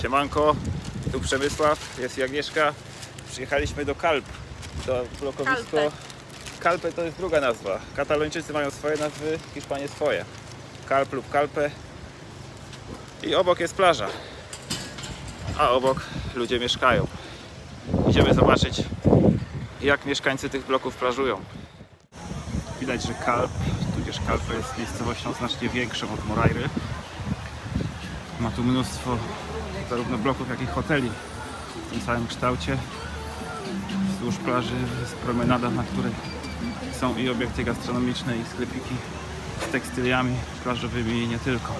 Siemanko, tu Przemysław, jest i Agnieszka. Przyjechaliśmy do Calp, do blokowisko. Calpe to jest druga nazwa. Katalończycy mają swoje nazwy, Hiszpanie swoje. Calp lub Calpe. I obok jest plaża. A obok ludzie mieszkają. Idziemy zobaczyć, jak mieszkańcy tych bloków plażują. Widać, że Calp, tudzież Calpe jest miejscowością znacznie większą od Morairy. Ma tu mnóstwo zarówno bloków, jak i hoteli w tym samym kształcie. Wzdłuż plaży jest promenada, na której są i obiekty gastronomiczne, i sklepiki z tekstyliami plażowymi i nie tylko.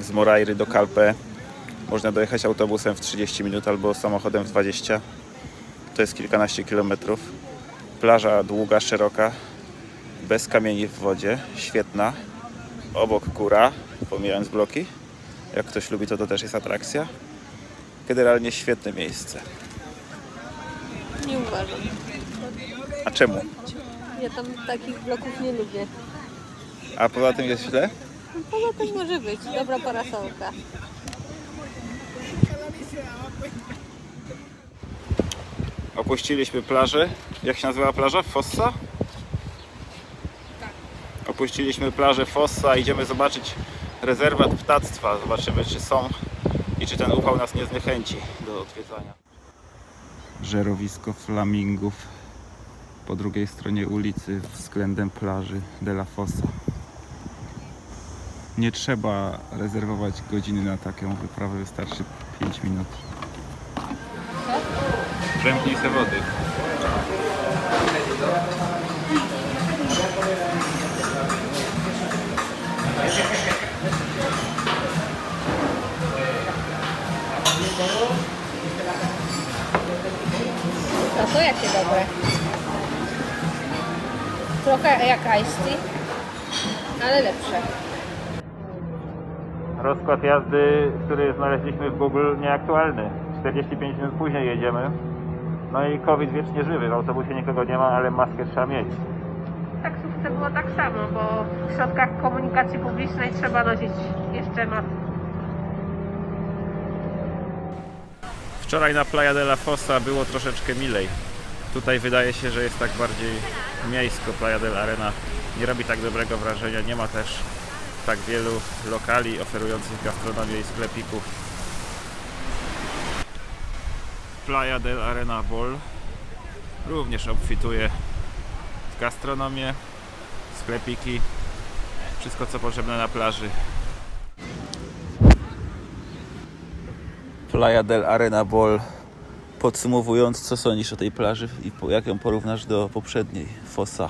Z Morairy do Calpe można dojechać autobusem w 30 minut albo samochodem w 20. To jest kilkanaście kilometrów. Plaża długa, szeroka, bez kamieni w wodzie, świetna. Obok góra, pomijając bloki. Jak ktoś lubi, to też jest atrakcja. Generalnie świetne miejsce. Nie uważam. A czemu? Ja tam takich bloków nie lubię. A poza tym jest źle? Poza tym może być. Dobra parasolka. Opuściliśmy plażę. Jak się nazywała plaża? Fossa? Opuściliśmy plażę Fossa. Idziemy zobaczyć rezerwat ptactwa. Zobaczymy, czy są i czy ten upał nas nie zniechęci do odwiedzania. Żerowisko flamingów po drugiej stronie ulicy względem plaży de la Fossa. Nie trzeba rezerwować godziny na taką wyprawę, wystarczy 5 minut. Przemknij se wody. A to jakie dobre. Trochę jak iced tea, ale lepsze. Rozkład jazdy, który znaleźliśmy w Google, nieaktualny. 45 minut później jedziemy. No i COVID wiecznie żywy. W autobusie nikogo nie ma, ale maskę trzeba mieć. W taksówce było tak samo, bo w środkach komunikacji publicznej trzeba nosić jeszcze maskę. Wczoraj na Playa de la Fossa było troszeczkę milej. Tutaj wydaje się, że jest tak bardziej miejsko. Playa del Arena nie robi tak dobrego wrażenia. Nie ma też tak wielu lokali oferujących gastronomię i sklepików. Playa del Arena Ball również obfituje w gastronomię, sklepiki, wszystko co potrzebne na plaży. Playa del Arena Ball. Podsumowując, co sądzisz o tej plaży i jak ją porównasz do poprzedniej, Fossa?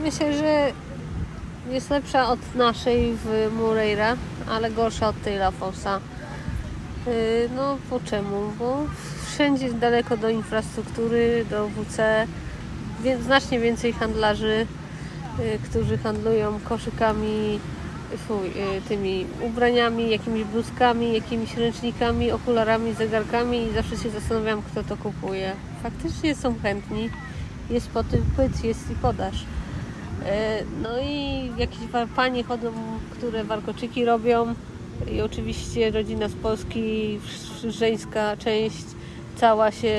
Myślę, że jest lepsza od naszej w Moreira, ale gorsza od tej La Fossa. No po czemu? Bo wszędzie jest daleko do infrastruktury, do WC, więc znacznie więcej handlarzy, którzy handlują koszykami, tymi ubraniami, jakimiś bluzkami, jakimiś ręcznikami, okularami, zegarkami i zawsze się zastanawiam, kto to kupuje. Faktycznie są chętni, jest po tym pyt, jest i podaż. No i jakieś panie chodzą, które warkoczyki robią i oczywiście rodzina z Polski, żeńska część cała się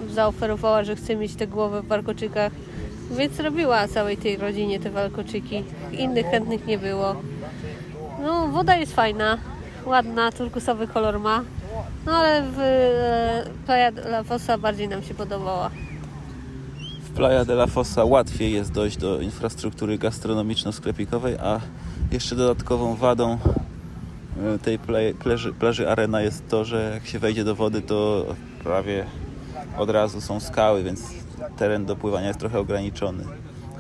zaoferowała, że chce mieć te głowy w warkoczykach, więc robiła całej tej rodzinie te warkoczyki. Innych chętnych nie było. No woda jest fajna, ładna, turkusowy kolor ma, no ale w Playa de la Fossa bardziej nam się podobała. W Playa de la Fossa łatwiej jest dojść do infrastruktury gastronomiczno-sklepikowej, a jeszcze dodatkową wadą tej plaży Arena jest to, że jak się wejdzie do wody, to prawie od razu są skały, więc teren do pływania jest trochę ograniczony.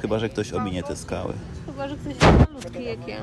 Chyba że ktoś ominie te skały. Chyba że ktoś jest malutki jak ja.